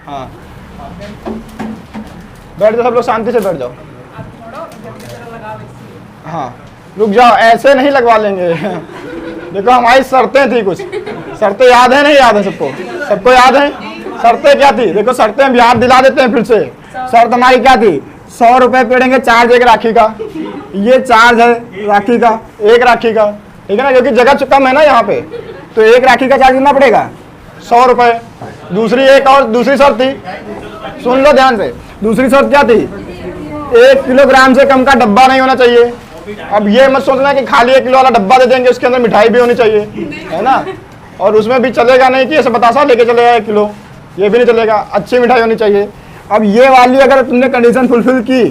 हाँ बैठ जाओ सब लोग, शांति से बैठ जाओ। हाँ रुक जाओ, ऐसे नहीं लगवा लेंगे। देखो हमारी शर्तें थी कुछ, शर्तें याद है नहीं याद है सबको? सबको याद है शर्तें क्या थी? देखो शर्तें हम याद दिला देते हैं फिर से। शर्त हमारी क्या थी? 100 रुपए पड़ेंगे चार्ज एक राखी का, ये चार्ज है राखी का, एक राखी का, ठीक है ना, क्योंकि जगह कम है ना यहाँ पे, तो एक राखी का चार्ज कितना पड़ेगा? 100 रुपए। दूसरी एक और दूसरी शर्त थी, सुन लो ध्यान से, दूसरी शर्त क्या थी? 1 किलोग्राम से कम का डब्बा नहीं होना चाहिए। अब ये मत सोचना कि खाली 1 किलो वाला डब्बा दे देंगे, उसके अंदर मिठाई भी होनी चाहिए, है ना, और उसमें भी चलेगा नहीं कि ऐसे बतासा लेके चलेगा 1 किलो, ये भी नहीं चलेगा, अच्छी मिठाई होनी चाहिए। अब ये वाली अगर तुमने कंडीशन फुलफिल की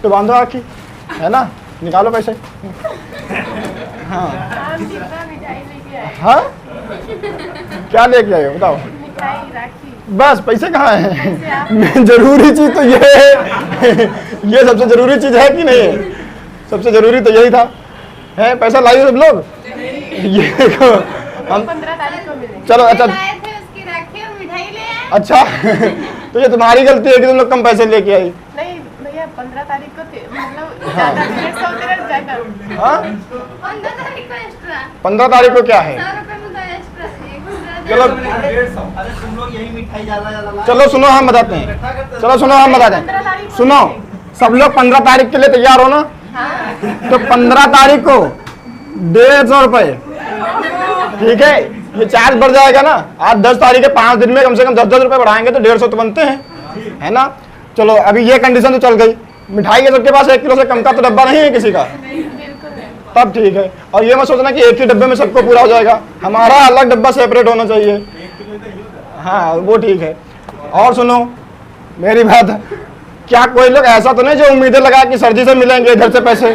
तो बांधो राखी, है ना, निकालो पैसे। हाँ हाँ क्या लेके आए हो बताओ? बस पैसे कहाँ हैं? जरूरी चीज तो ये है। ये सबसे जरूरी चीज है कि नहीं है? सबसे जरूरी तो यही था, है पैसा लाइए सब लोग। ये देखो हम 15 तारीख को मिले। चलो अच्छा उसकी राखी और मिठाई ले आए। अच्छा तो ये तुम्हारी गलती है कि तुम लोग कम पैसे लेके आई। नहीं भैया 15 तारीख को मतलब ज्यादा 150 ज्यादा। हाँ 15 तारीख को एक्स्ट्रा। 15 तारीख को क्या है? 100 रुपए में तो एक्स्ट्रा। चलो अरे तुम लोग यही मिठाई ज्यादा चलो सुनो हम बताते हैं, चलो सुनो हम बताते हैं, सुनो सब लोग 15 तारीख के लिए तैयार हो ना? तो 15 तारीख को 150 रुपए, ठीक है, ये चार्ज बढ़ जाएगा ना। आज 10 तारीख है, 5 दिन में कम से कम 10-10 रुपए बढ़ाएंगे तो 150 तो बनते हैं, है ना। चलो अभी ये कंडीशन तो चल गई, मिठाई के सबके पास 1 किलो से कम का तो डब्बा नहीं है किसी का, तब ठीक है। और ये मत सोचना कि एक ही डब्बे में सबको पूरा हो जाएगा, हमारा अलग डब्बा सेपरेट होना चाहिए, हाँ वो ठीक है। और सुनो मेरी बात, क्या कोई लोग ऐसा तो नहीं जो उम्मीदें लगा कि सर जी से मिलेंगे इधर से पैसे,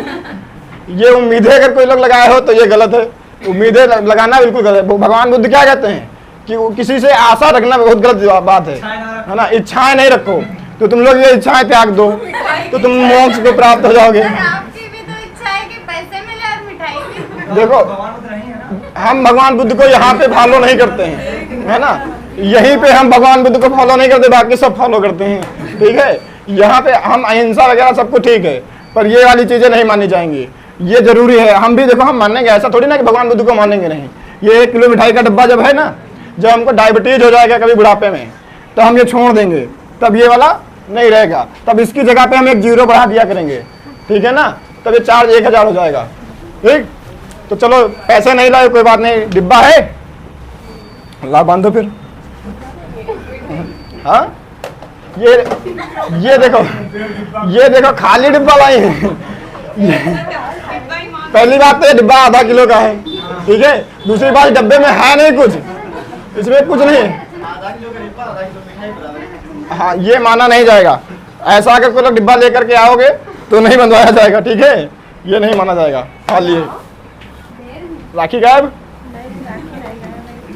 ये उम्मीदें अगर कोई लोग लगाए हो तो ये गलत है, उम्मीदें लगाना बिल्कुल गलत है। भगवान बुद्ध क्या कहते हैं कि किसी से आशा रखना बहुत गलत बात है ना, इच्छाएं नहीं रखो। तो तुम लोग ये इच्छाएं त्याग दो तो तुम मोक्ष को प्राप्त हो जाओगे। आपकी भी तो इच्छा है कि पैसे मिले और मिठाई भी। देखो हम भगवान बुद्ध को यहाँ पे फॉलो नहीं करते हैं, है ना, यहीं पे हम भगवान बुद्ध को फॉलो नहीं करते, बाकी सब फॉलो करते हैं, ठीक है। यहाँ पे हम अहिंसा वगैरह सबको ठीक है, पर ये वाली चीजें नहीं मानी जाएंगी, ये जरूरी है। हम भी देखो हम मानेंगे, ऐसा थोड़ी ना कि भगवान बुद्ध को मानेंगे नहीं। ये 1 किलो मिठाई का डब्बा जब है ना, जब हमको डायबिटीज हो जाएगा कभी बुढ़ापे में तो हम ये छोड़ देंगे, तब ये वाला नहीं रहेगा, तब इसकी जगह पे हम एक 0 बढ़ा दिया करेंगे, ठीक है ना, तब ये चार्ज 1000 हो जाएगा, ठीक। तो चलो पैसे नहीं लाए कोई बात नहीं, डिब्बा है ला बांधो फिर। हाँ ये देखो खाली डिब्बा लाई है। पहली बात तो ये डिब्बा आधा किलो का है, ठीक है। दूसरी बात डब्बे में है नहीं कुछ, इसमें कुछ नहीं है, हाँ ये माना नहीं जाएगा। ऐसा अगर कोई लोग डिब्बा लेकर के आओगे तो नहीं बनवाया जाएगा, ठीक है, ये नहीं माना जाएगा। खाली है राखी गायब,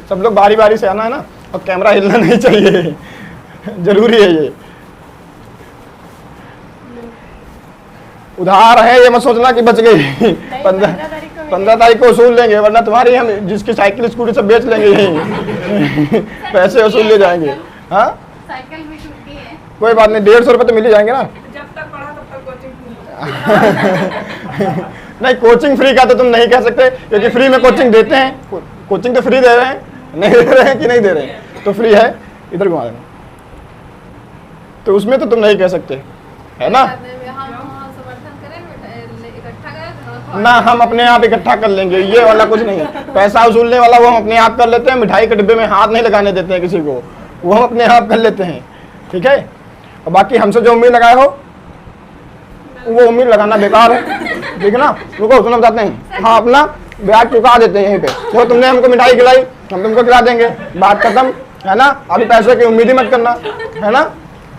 सब लोग बारी बारी से आना है ना, और कैमरा हिलना नहीं चाहिए, जरूरी है ये। उधार है ये मत सोचना कि बच गई। 15 तारीख को वसूल लेंगे, वरना तुम्हारी हम जिसकी साइकिल स्कूटी सब बेच लेंगे यही। पैसे वसूल ले जाएंगे। हाँ साइकिल भी छूटी है, कोई बात नहीं, 150 रुपये तो मिल ही जाएंगे ना। जब तक पढ़ा तब तक कोचिंग। नहीं कोचिंग फ्री का तो तुम नहीं कह सकते, क्योंकि फ्री में कोचिंग देते हैं, कोचिंग तो फ्री दे रहे हैं, नहीं दे रहे हैं कि नहीं दे रहे हैं, तो फ्री है, इधर घुमा देना, तो उसमें तो तुम नहीं कह सकते, है ना। ना हम अपने आप इकट्ठा कर लेंगे, ये वाला कुछ नहीं है। पैसा वसूलने वाला वो हम अपने आप कर लेते हैं, मिठाई के डिब्बे में हाथ नहीं लगाने देते हैं किसी को, वो हम अपने आप कर लेते हैं, ठीक है। और बाकी हमसे जो उम्मीद लगाए हो वो उम्मीद लगाना बेकार है, ठीक है ना। रुको सुनो बताते हैं, हाँ अपना ब्याज चुका देते हैं यहीं पे। जो तुमने हमको मिठाई खिलाई हम तुमको खिला देंगे, बात खत्म, है ना। अभी पैसे की उम्मीद ही मत करना, है ना,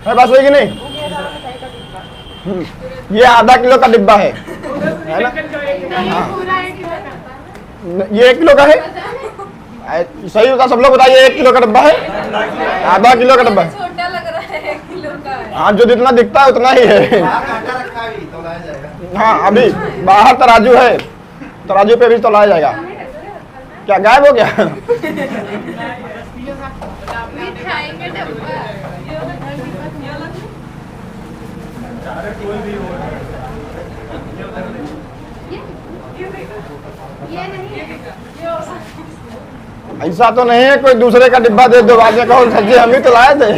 है बात सही कि नहीं। ये आधा किलो का डिब्बा है ना। हाँ ये 1 किलो का है, सही होता सब लोग बताइए। 1 किलो का डब्बा है, आधा किलो का डब्बा है, छोटा लग रहा है 1 किलो का है। हाँ जो जितना दिखता है उतना ही है। हाँ अभी बाहर तराजू है, तराजू पे भी तो लाया जाएगा। क्या गायब हो गया? मिठाई का डब्बा ऐसा तो नहीं है कोई दूसरे का डिब्बा दे दो, बाद में कहो सब्जी हम ही तो लाए थे।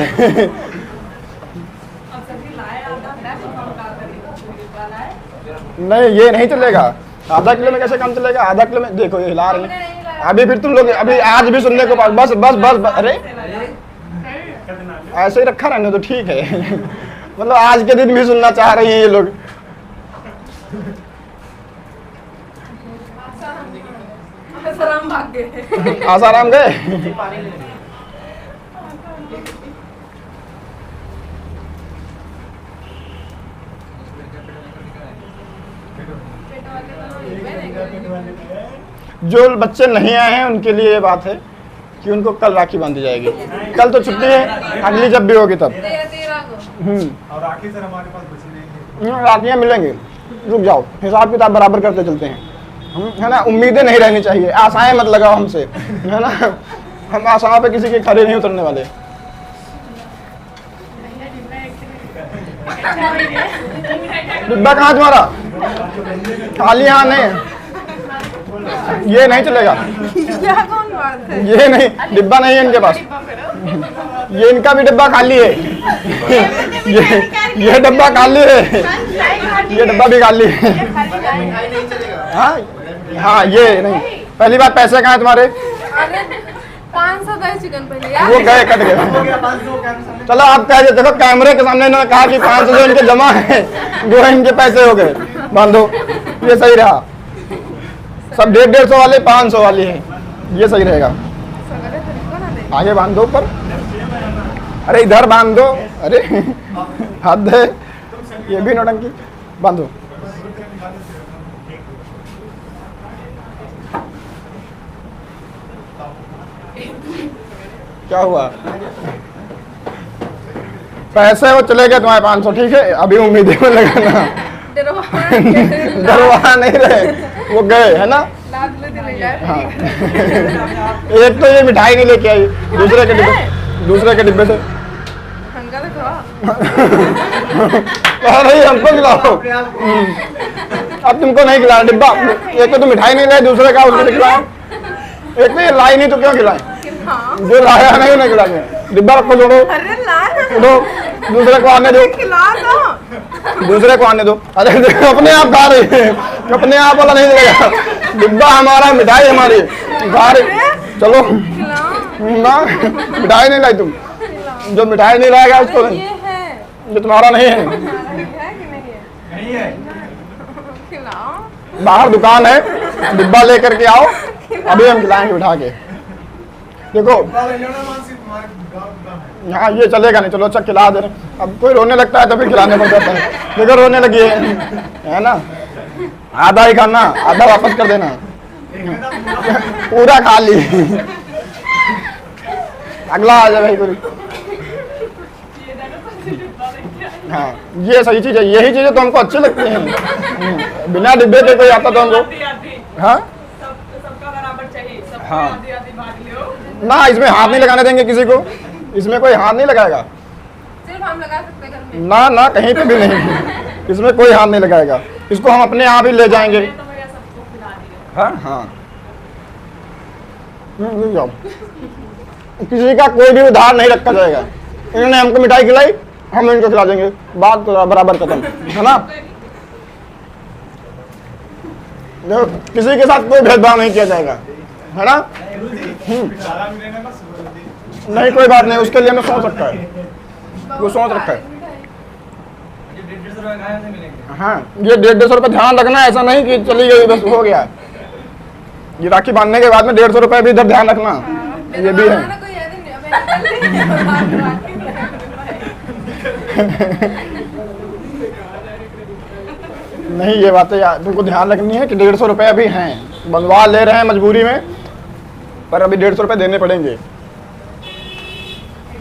नहीं ये नहीं चलेगा, आधा किलो में कैसे काम चलेगा? आधा किलो में देखो ये हिला रही है। अभी फिर तुम लोग अभी आज भी सुनने को पास बस बस बस, अरे ऐसे ही रखा रहने तो ठीक है। मतलब आज के दिन भी सुनना चाह रही है ये लोग। आसाराम गए। जो बच्चे नहीं आए हैं उनके लिए ये बात है कि उनको कल राखी बांधी जाएगी। कल तो छुट्टी है, अगली जब भी होगी तब। और राखी सर हमारे पास बची नहीं, राखियाँ मिलेंगी, रुक जाओ, हिसाब किताब बराबर करते चलते हैं, है ना। उम्मीदें नहीं रहनी चाहिए, आशाएं मत लगाओ हमसे, है ना। हम आशाओं पे किसी के खड़े नहीं उतरने वाले। डिब्बा कहाँ तुम्हारा? खाली यहाँ नहीं, ये नहीं चलेगा, कौन बात है? ये नहीं, डिब्बा नहीं है इनके पास। ये इनका भी डिब्बा खाली है। ये डब्बा खाली है, ये डब्बा भी खाली है। हाँ हाँ ये नहीं। पहली बात पैसे कहाँ है तुम्हारे? 500 गए चिकन पहले यार। वो गए, कट गए। चलो आप कह देखो कैमरे के सामने इन्होंने कहा कि 500 जो इनके जमा है वो इनके पैसे हो गए, बांधो, ये सही रहा। सब 150 वाले 500 वाली है, ये सही रहेगा। आगे बांध दो ऊपर, अरे इधर बांध दो, अरे हद है, ये भी नौटंकी। बांधो, क्या हुआ? पैसे वो चले गए तुम्हारे 500, ठीक है। अभी उम्मीदें में लगाना, डरवा नहीं रहे, वो गए, है ना। हाँ। एक तो ये मिठाई नहीं लेके आई दूसरे के डिब्बे से। कह रही हमको खिलाओ, अब तुमको नहीं खिलाया डिब्बा। एक तो तुम मिठाई नहीं लाए, दूसरे का उसको खिलाया। एक तो ये लाई नहीं तो क्यों खिलाए? जो लाया नहीं उन्हें खिलाने। डिब्बा रखो, छोड़ो, उठो, दूसरे को आने दो, दूसरे को आने दो। अरे अपने आप खा रही है, अपने आप वाला नहीं देगा। डिब्बा हमारा, मिठाई हमारी, खा रही। चलो ना, मिठाई नहीं लाई तुम, जो मिठाई नहीं लाएगा उसको नहीं, ये तुम्हारा नहीं है। बाहर दुकान है, डिब्बा लेकर के आओ, अभी हम खिलाएंगे उठा के। देखो हाँ ये चलेगा नहीं, चलो अच्छा खिला दे रहे। अब कोई रोने लगता है तो फिर खिलाने पड़ जाता है। देखो रोने लगी है ना, आधा ही खाना, आधा वापस कर देना। पूरा खा ली, अगला आ जाए भाई कोई। हाँ ये सही चीज है, यही चीजें तो हमको अच्छी लगती हैं। बिना डिब्बे के कोई आता तो हमको, हाँ हाँ ना, इसमें हाथ नहीं लगाने देंगे किसी को, इसमें कोई हाथ नहीं लगाएगा। सिर्फ हम लगा सकते हैं घर में। ना ना कहीं पे भी नहीं, इसमें कोई हाथ नहीं लगाएगा। इसको हम अपने आप ही ले जाएंगे। हाँ हाँ जाओ, किसी का कोई भी उधार नहीं रखा जाएगा। इन्होंने हमको मिठाई खिलाई, हम इनको खिला देंगे, बात तो बराबर खत्म, है ना। देखो किसी के साथ कोई भेदभाव नहीं किया जाएगा, है ना। नहीं कोई बात नहीं, उसके लिए हमें सोच रखा है, वो सोच रखा है। हाँ ये 150 रुपये ध्यान रखना, ऐसा नहीं कि चली गई बस हो गया। ये राखी बांधने के बाद में 150 रुपये भी इधर ध्यान रखना, ये भी है। नहीं ये बातें तुमको ध्यान रखनी है कि 150 रुपये अभी हैं, बंधवा ले रहे हैं मजबूरी में, पर अभी 150 रुपये देने पड़ेंगे।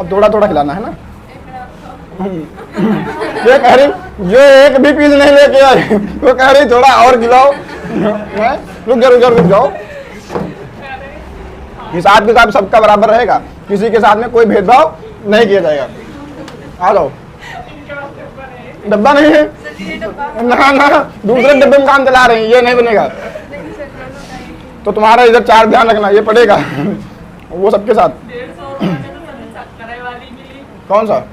अब थोड़ा थोड़ा खिलाना है ना। ये कह रही जो एक भी पीस नहीं लेके आई, वो कह रही थोड़ा और खिलाओ। रुक जाओ, हिसाब किताब सबका बराबर रहेगा, किसी के साथ में कोई भेदभाव नहीं किया जाएगा। आ जाओ, डब्बा नहीं है ना ना, दूसरे डब्बे में काम चला रहे हैं, ये नहीं बनेगा। तो तुम्हारा इधर 4 ध्यान रखना, ये पड़ेगा वो सबके साथ। कौन सा?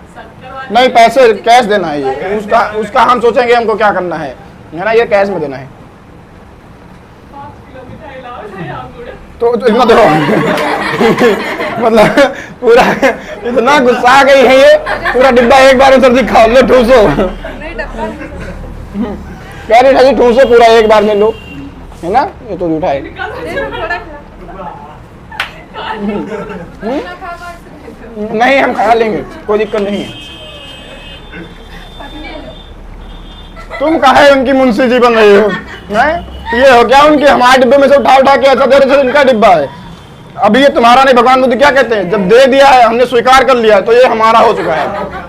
नहीं, पैसे कैश देना है ये, उसका हम सोचेंगे हमको क्या करना है ना, ये कैश में देना है। तो इतना देखो मतलब पूरा इतना गुस्सा आ गई है ये, पूरा डिब्बा एक बार में सब्जी खाओ, लो ठूसो, कह रही ठगी ठूसो पूरा एक बार में लो, है ना, ये तो झूठा है। नहीं, हम खा लेंगे, कोई दिक्कत नहीं है। तुम काहे उनकी मुंशी जी बन रही हो? नहीं, ये हो क्या उनके हमारे डिब्बे में से उठा उठा के ऐसा दे रहे थे, इनका डिब्बा है। अभी ये तुम्हारा नहीं, भगवान बुद्ध क्या कहते हैं, जब दे दिया है, हमने स्वीकार कर लिया है, तो ये हमारा हो चुका है।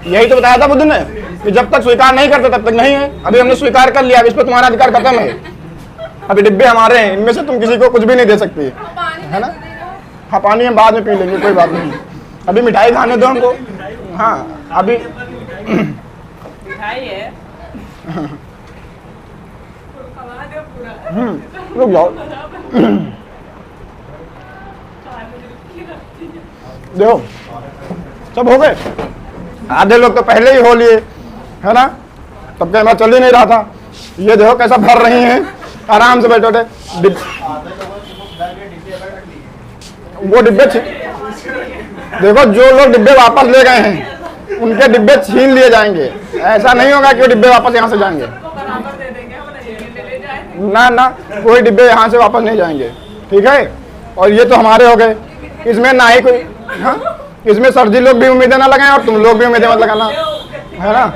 यही तो बताया था बुद्ध ने कि जब तक स्वीकार नहीं करते तब तक नहीं है। अभी हमने स्वीकार कर लिया, अब इस पर तुम्हारा अधिकार खत्म है। अभी डिब्बे हमारे हैं, इनमें से तुम किसी को कुछ भी नहीं दे सकती है ना। हाँ, पानी हम बाद में पी लेंगे, कोई बात नहीं। अभी मिठाई खाने दो हमको। हाँ, अभी रुक जाओ। देखो सब हो गए, आधे लोग तो पहले ही हो लिए, है ना, तब कैमरा चल ही नहीं रहा था। ये देखो कैसा भर रही हैं, आराम से बैठे बैठे। वो डिब्बे देखो, जो लोग डिब्बे वापस ले गए हैं उनके डिब्बे छीन लिए जाएंगे। ऐसा नहीं होगा कि वो डिब्बे वापस यहाँ से जाएंगे, ना ना, कोई डिब्बे यहाँ से वापस नहीं जाएंगे, ठीक है। और ये तो हमारे हो गए, इसमें ना ही कोई, हाँ, इसमें सर जी लोग भी उम्मीदें ना लगाएं और तुम लोग भी उम्मीदें मत लगाना, है ना।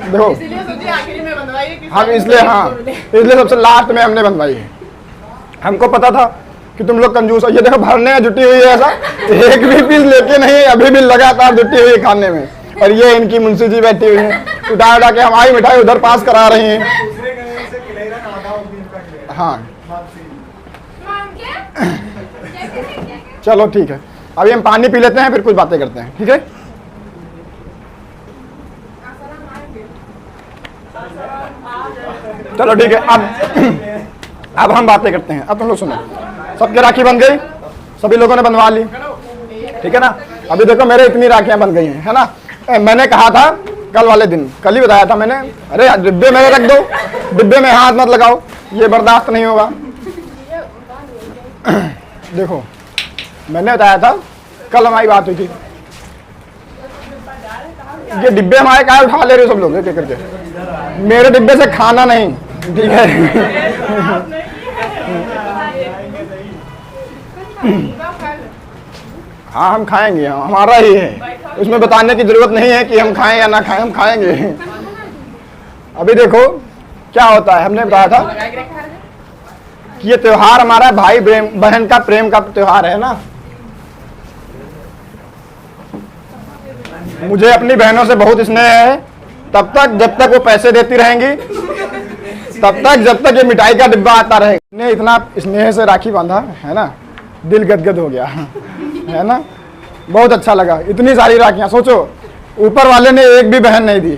देखो हम इसलिए, हाँ, इसलिए सबसे लास्ट में हमने बनवाई है। हमको पता था कि तुम लोग कंजूस हो। ये देखो भरने जुटी हुई है, ऐसा एक भी पीस लेके नहीं, अभी भी लगातार जुटी हुई है खाने में। और ये इनकी मुंशी जी बैठी हुई है, उठा उठा के हमारी मिठाई उधर पास करा रही हैं। हाँ चलो ठीक है, अभी हम पानी पी लेते हैं, फिर कुछ बातें करते हैं, ठीक है। चलो ठीक है, अब हम बातें करते हैं। अब तुम लोग सुनो, सबके राखी बन गई, सभी लोगों ने बनवा ली, ठीक है ना। अभी देखो मेरे इतनी राखियां बन गई हैं, है ना। मैंने कहा था कल वाले दिन, कल ही बताया था मैंने, अरे डिब्बे में रख दो, डिब्बे में हाथ मत लगाओ, ये बर्दाश्त नहीं होगा। देखो मैंने बताया था, कल हमारी बात हुई थी, ये डिब्बे हमारे क्या उठा ले रहे हो सब लोग एक करके, मेरे डिब्बे से खाना नहीं, ठीक है। हाँ हम खाएंगे, हमारा ही है, उसमें बताने की जरूरत नहीं है कि हम खाएं या ना खाएं, हम खाएंगे। अभी देखो क्या होता है, हमने बताया था कि ये त्योहार हमारा भाई बहन का प्रेम का त्योहार है ना। मुझे अपनी बहनों से बहुत स्नेह है, तब तक जब तक वो पैसे देती रहेंगी, तब तक जब तक ये मिठाई का डिब्बा आता रहेगा। ने इतना स्नेह से राखी बांधा है ना, दिल गदगद हो गया, है ना, बहुत अच्छा लगा। इतनी सारी राखियां, सोचो ऊपर वाले ने एक भी बहन नहीं दी,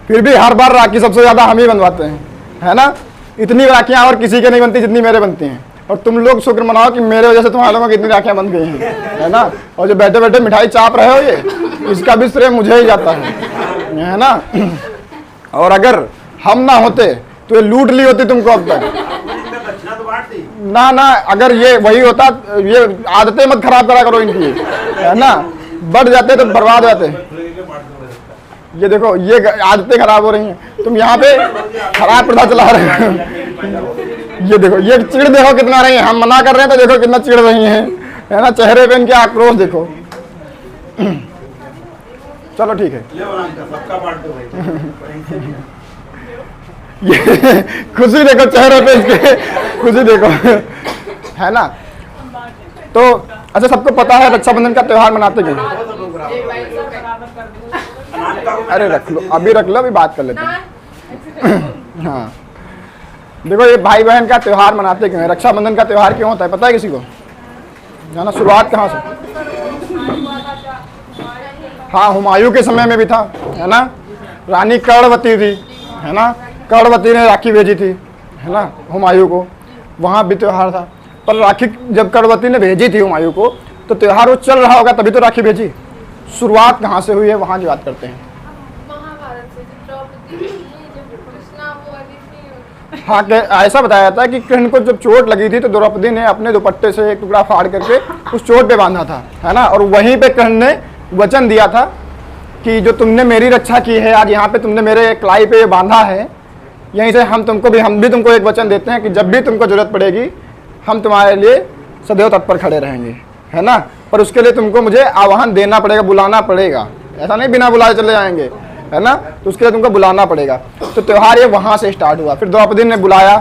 फिर भी हर बार राखी सबसे ज्यादा हम ही बनवाते हैं, है ना। इतनी राखियां और किसी के नहीं बनती जितनी मेरे बनती हैं। और तुम लोग शुक्र मनाओ कि मेरे वजह से तुम्हारे लोगों की इतनी राखियां बन गई हैं, है ना। और जो बैठे बैठे मिठाई चाप रहे हो, ये इसका भी श्रेय मुझे ही जाता है ना। और अगर हम ना होते तो ये लूट ली होती तुमको अब तक, ना ना। अगर ये वही होता, ये आदतें मत खराब करा करो इनकी, है ना, बढ़ जाते तो बर्बाद हो जाते। ये देखो ये आदतें खराब हो रही हैं, तुम यहाँ पे खराब प्रथा चला रहे हो। ये देखो ये चिड़ देखो कितना रही है, हम मना कर रहे हैं तो देखो कितना चिड़ रही हैं, है ना। चेहरे पे इनके आक्रोश देखो। चलो ठीक है, ये खुशी देखो चेहरे पे इसके, खुशी देखो, है ना। तो अच्छा, सबको पता है रक्षाबंधन का त्योहार मनाते क्यों? अरे रख लो, अभी रख लो, अभी बात कर लेते हैं। हाँ देखो, ये भाई बहन का त्योहार मनाते क्यों है, रक्षाबंधन का त्योहार क्यों होता है, पता है किसी को? जाना शुरुआत कहाँ से? हाँ हुमायूं के समय में भी था, है ना। रानी कर्णवती थी, है ना, कर्णवती ने राखी भेजी थी, है ना, हुमायूं को, वहाँ भी त्यौहार था। पर राखी जब कर्णवती ने भेजी थी हुमायूं को, तो त्यौहार वो चल रहा होगा तभी तो राखी भेजी। शुरुआत कहाँ से हुई है वहाँ की बात करते हैं। महाभारत से जब द्रौपदी थी, जब कृष्णा वो वाली थी। हाँ, ऐसा बताया जाता है कि कृष्ण को जब चोट लगी थी तो द्रौपदी ने अपने दुपट्टे से एक टुकड़ा फाड़ करके उस चोट पे बांधा था, है ना, और वहीं पे कृष्ण ने वचन दिया था कि जो तुमने मेरी रक्षा की है, आज यहाँ पे तुमने मेरे कलाई पे बांधा है, यहीं से हम भी तुमको एक वचन देते हैं कि जब भी तुमको जरूरत पड़ेगी हम तुम्हारे लिए सदैव तत्पर खड़े रहेंगे, है ना, पर उसके लिए तुमको मुझे आह्वान देना पड़ेगा, बुलाना पड़ेगा, ऐसा नहीं बिना बुलाए चले जाएंगे, है ना, तो उसके लिए तुमको बुलाना पड़ेगा। तो त्यौहार ये वहाँ से स्टार्ट हुआ। फिर द्रौपदी ने बुलाया,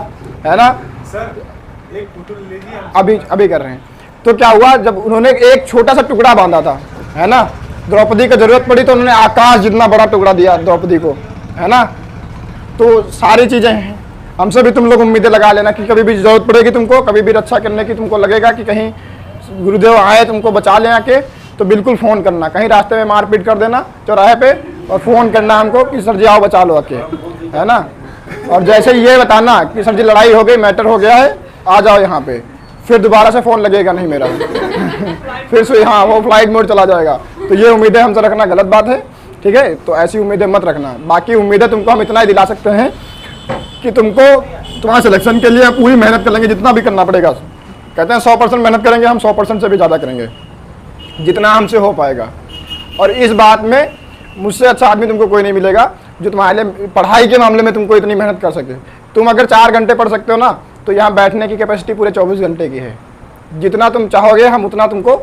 है ना, सर एक फोटो ले लीजिए हम। अभी कर रहे हैं। तो क्या हुआ, जब उन्होंने एक छोटा सा टुकड़ा बांधा था, है ना, द्रौपदी को जरूरत पड़ी तो उन्होंने आकाश जितना बड़ा टुकड़ा दिया द्रौपदी को, है ना। तो सारी चीजें हैं, हमसे भी तुम लोग उम्मीदें लगा लेना कि कभी भी जरूरत पड़ेगी तुमको, कभी भी रक्षा करने की तुमको लगेगा कि कहीं गुरुदेव आए तुमको बचा ले आके, तो बिल्कुल फ़ोन करना, कहीं रास्ते में मारपीट कर देना चौराहे पे और फ़ोन करना हमको कि सर जी आओ बचा लो आके, है ना। और जैसे ये बताना कि सर जी लड़ाई हो गई, मैटर हो गया है, आ जाओ यहाँ पे, फिर दोबारा से फ़ोन लगेगा नहीं मेरा फिर से हाँ वो फ्लाइट मोड चला जाएगा। तो ये उम्मीदें हमसे रखना गलत बात है, ठीक है, तो ऐसी उम्मीदें मत रखना। बाकी उम्मीदें तुमको हम इतना ही दिला सकते हैं कि तुमको तुम्हारे सिलेक्शन के लिए पूरी मेहनत करेंगे, जितना भी करना पड़ेगा। कहते हैं 100% मेहनत करेंगे, हम 100% से भी ज़्यादा करेंगे, जितना हमसे हो पाएगा। और इस बात में मुझसे अच्छा आदमी तुमको कोई नहीं मिलेगा जो तुम्हारे लिए पढ़ाई के मामले में तुमको इतनी मेहनत कर सके। तुम अगर 4 घंटे पढ़ सकते हो ना, तो यहाँ बैठने की कैपेसिटी पूरे 24 घंटे की है। जितना तुम चाहोगे हम उतना तुमको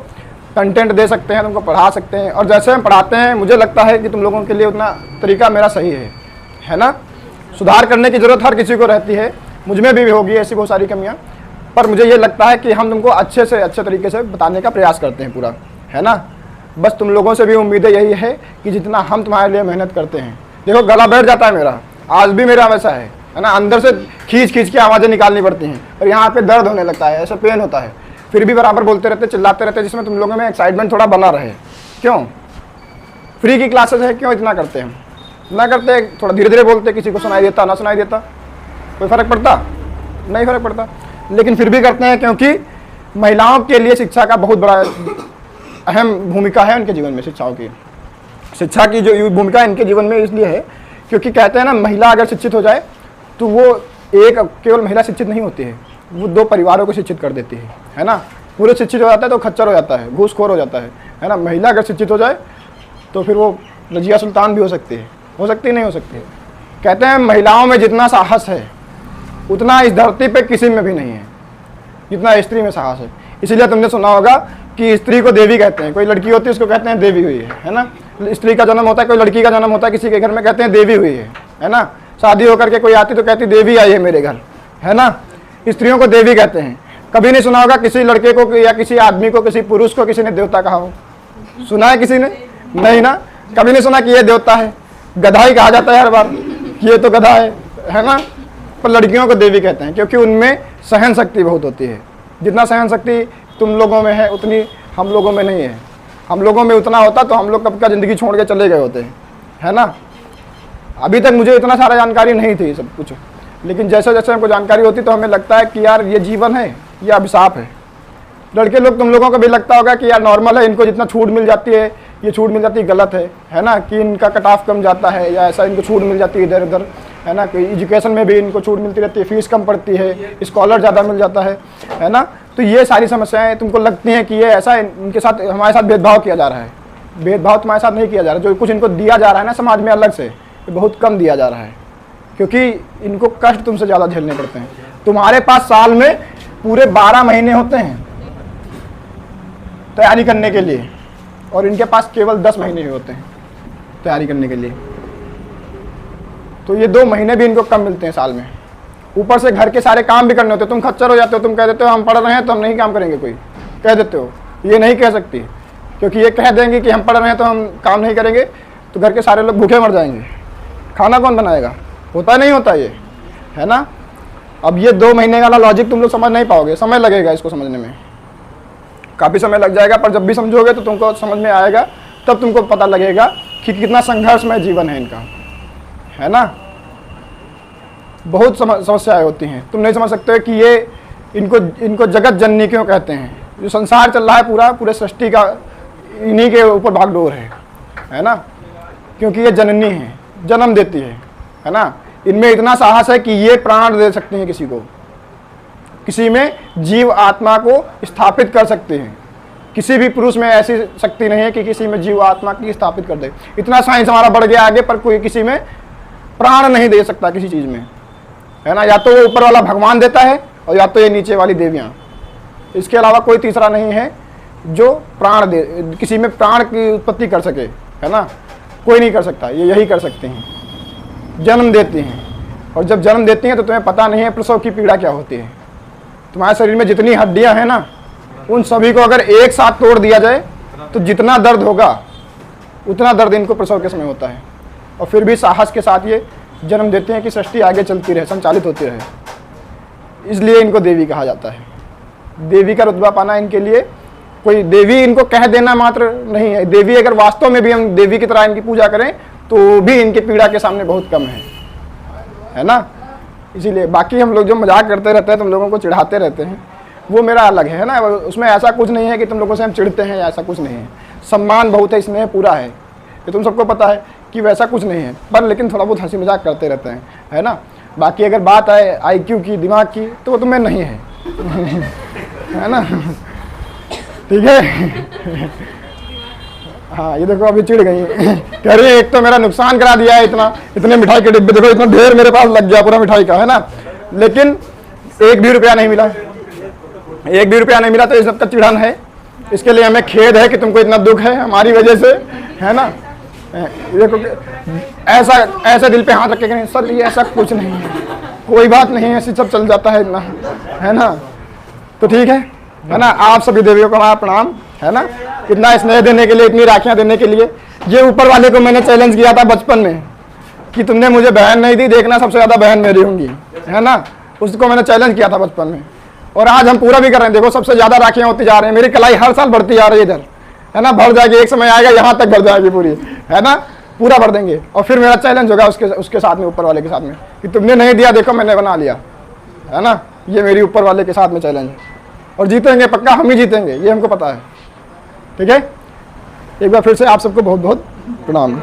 कंटेंट दे सकते हैं, तुमको पढ़ा सकते हैं। और जैसे हम पढ़ाते हैं, मुझे लगता है कि तुम लोगों के लिए उतना तरीका मेरा सही है ना। सुधार करने की ज़रूरत हर किसी को रहती है, मुझ में भी होगी ऐसी बहुत सारी कमियाँ, पर मुझे ये लगता है कि हम तुमको अच्छे से अच्छे तरीके से बताने का प्रयास करते हैं पूरा, है ना। बस तुम लोगों से भी उम्मीदें यही है कि जितना हम तुम्हारे लिए मेहनत करते हैं, देखो गला बैठ जाता है मेरा, आज भी मेरा वैसा है ना, अंदर से खींच खींच के आवाज़ें निकालनी पड़ती हैं और यहाँ पे दर्द होने लगता है, ऐसा पेन होता है, फिर भी बराबर बोलते रहते, चिल्लाते रहते, जिसमें तुम लोगों में एक्साइटमेंट थोड़ा बना रहे। क्यों फ्री की क्लासेस है, क्यों इतना करते हैं, ना करते थोड़ा धीरे धीरे बोलते, किसी को सुनाई देता ना सुनाई देता, कोई फ़र्क पड़ता नहीं, फ़र्क पड़ता, लेकिन फिर भी करते हैं क्योंकि महिलाओं के लिए शिक्षा का बहुत बड़ा अहम भूमिका है उनके जीवन में। शिक्षा की जो भूमिका इनके जीवन में इसलिए है क्योंकि कहते हैं ना, महिला अगर शिक्षित हो जाए तो वो एक केवल महिला शिक्षित नहीं होती है, वो 2 परिवारों को शिक्षित कर देती है ना। पूरे शिक्षित हो जाता है तो खच्चर हो जाता है, घूसखोर हो जाता है ना। महिला अगर शिक्षित हो जाए तो फिर वो रजिया सुल्तान भी हो सकती है, नहीं हो सकती है। कहते हैं महिलाओं में जितना साहस है उतना इस धरती पे किसी में भी नहीं है, जितना स्त्री में साहस है। इसीलिए तुमने सुना होगा कि स्त्री को देवी कहते हैं, कोई लड़की होती है उसको कहते हैं देवी हुई है ना। स्त्री का जन्म होता है, कोई लड़की का जन्म होता है किसी के घर में, कहते हैं देवी हुई है ना। शादी होकर के कोई आती तो कहती देवी आई है मेरे घर, है ना। स्त्रियों को देवी कहते हैं। कभी नहीं सुना होगा किसी लड़के को या किसी आदमी को, किसी पुरुष को किसी ने देवता कहा हो, सुना है किसी ने? नहीं ना, कभी नहीं सुना कि ये देवता है। गधा ही कहा जाता है हर बार कि ये तो गधा है ना। पर लड़कियों को देवी कहते हैं क्योंकि उनमें सहन शक्ति बहुत होती है। जितना सहन शक्ति तुम लोगों में है उतनी हम लोगों में नहीं है। हम लोगों में उतना होता तो हम लोग कब का ज़िंदगी छोड़ के चले गए होते, है ना। अभी तक मुझे इतना सारा जानकारी नहीं थी सब कुछ, लेकिन जैसे जैसे हमको जानकारी होती तो हमें लगता है कि यार ये जीवन है, ये अभिशाप है। लड़के लोग तुम लोगों को भी लगता होगा कि यार नॉर्मल है, इनको जितना छूट मिल जाती है, ये छूट मिल जाती है गलत है ना, कि इनका कट ऑफ कम जाता है या ऐसा इनको छूट मिल जाती है इधर उधर, है ना। कि एजुकेशन में भी इनको छूट मिलती रहती है, फीस कम पड़ती है, स्कॉलर ज़्यादा मिल जाता है ना। तो ये सारी समस्याएं तुमको लगती हैं कि ये ऐसा इनके साथ हमारे साथ भेदभाव किया जा रहा है। भेदभाव तुम्हारे साथ नहीं किया जा रहा, जो कुछ इनको दिया जा रहा है ना समाज में अलग से, ये बहुत कम दिया जा रहा है क्योंकि इनको कष्ट तुमसे ज़्यादा झेलने पड़ते हैं। तुम्हारे पास साल में पूरे 12 महीने होते हैं तैयारी करने के लिए और इनके पास केवल 10 महीने ही होते हैं तैयारी करने के लिए। तो ये 2 महीने भी इनको कम मिलते हैं साल में। ऊपर से घर के सारे काम भी करने होते हैं। तुम खच्चर हो जाते हो, तुम कह देते हो हम पढ़ रहे हैं तो हम नहीं काम करेंगे, कोई कह देते हो, ये नहीं कह सकती क्योंकि ये कह देंगे कि हम पढ़ रहे हैं तो हम काम नहीं करेंगे तो घर के सारे लोग भूखे मर जाएंगे, खाना कौन बनाएगा? होता नहीं होता ये, है ना। अब ये 2 महीने वाला लॉजिक तुम लोग समझ नहीं पाओगे, समय लगेगा इसको समझने में, काफ़ी समय लग जाएगा। पर जब भी समझोगे तो तुमको समझ में आएगा, तब तुमको पता लगेगा कि कितना संघर्षमय जीवन है इनका, है ना। बहुत समस्याएं होती हैं, तुम नहीं समझ सकते कि ये इनको जगत जननी क्यों कहते हैं। जो संसार चल रहा है पूरे सृष्टि का इन्हीं के ऊपर भागदौड़ है ना, क्योंकि ये जननी है, जन्म देती है ना। इनमें इतना साहस है कि ये प्राण दे सकती हैं किसी को, किसी में जीव आत्मा को स्थापित कर सकते हैं। किसी भी पुरुष में ऐसी शक्ति नहीं है कि किसी में जीव आत्मा की स्थापित कर दे। इतना साइंस हमारा बढ़ गया आगे, पर कोई किसी में प्राण नहीं दे सकता किसी चीज में, है ना। या तो वो ऊपर वाला भगवान देता है और या तो ये नीचे वाली देवियां, इसके अलावा कोई तीसरा नहीं है जो प्राण दे, किसी में प्राण की उत्पत्ति कर सके, है ना। कोई नहीं कर सकता, ये यही कर सकते हैं, जन्म देती हैं। और जब जन्म देती हैं तो तुम्हें पता नहीं है प्रसव की पीड़ा क्या होती है। तुम्हारे शरीर में जितनी हड्डियां हैं ना, उन सभी को अगर एक साथ तोड़ दिया जाए तो जितना दर्द होगा उतना दर्द इनको प्रसव के समय होता है। और फिर भी साहस के साथ ये जन्म देते हैं कि सृष्टि आगे चलती रहे, संचालित होती रहे। इसलिए इनको देवी कहा जाता है। देवी का रुतबा पाना इनके लिए कोई देवी इनको कह देना मात्र नहीं है। देवी अगर वास्तव में भी हम देवी की तरह इनकी पूजा करें तो भी इनकी पीड़ा के सामने बहुत कम है ना। इसीलिए बाकी हम लोग जो मजाक करते रहते हैं, तुम लोगों को चिढ़ाते रहते हैं, वो मेरा अलग है ना। उसमें ऐसा कुछ नहीं है कि तुम लोगों से हम चिढ़ते हैं, ऐसा कुछ नहीं है। सम्मान बहुत है, इसमें पूरा है, ये तुम सबको पता है कि वैसा कुछ नहीं है। पर लेकिन थोड़ा बहुत हंसी मजाक करते रहते हैं, है ना। बाकी अगर बात आए IQ की, दिमाग की, तो वो तुम्हें नहीं है है ना, ठीक है। हाँ, ये देखो अभी चिढ़ गई कह रही है एक तो मेरा नुकसान करा दिया है, इतने मिठाई के डिब्बे देखो, इतना ढेर मेरे पास लग गया पूरा मिठाई का, है ना। लेकिन 1 भी रुपया नहीं मिला, 1 भी रुपया नहीं मिला, तो ये सबका चिढ़न है। इसके लिए हमें खेद है कि तुमको इतना दुख है हमारी वजह से, है ना। देखो ऐसा दिल पे हाथ रखे नहीं सर, ये ऐसा कुछ नहीं है, कोई बात नहीं है, ऐसी सब चल जाता है इतना, है ना। तो ठीक है ना। आप सभी देवियों को हमारा प्रणाम, है ना। इतना स्नेह देने के लिए, इतनी राखियां देने के लिए। ये ऊपर वाले को मैंने चैलेंज किया था बचपन में कि तुमने मुझे बहन नहीं दी, देखना सबसे ज्यादा बहन मेरी होंगी, है ना। उसको मैंने चैलेंज किया था बचपन में, और आज हम पूरा भी कर रहे हैं। देखो सबसे ज्यादा राखियां होती जा रही हैं, मेरी कलाई हर साल बढ़ती जा रही है इधर, है ना। भर जाएगी, एक समय आएगा यहाँ तक भर जाएगी पूरी, है ना, पूरा भर देंगे। और फिर मेरा चैलेंज होगा उसके साथ में, ऊपर वाले के साथ में, कि तुमने नहीं दिया, देखो मैंने बना लिया, है ना। ये मेरी ऊपर वाले के साथ में चैलेंज है, और जीतेंगे पक्का, हम ही जीतेंगे, ये हमको पता है, ठीक है। एक बार फिर से आप सबको बहुत बहुत प्रणाम।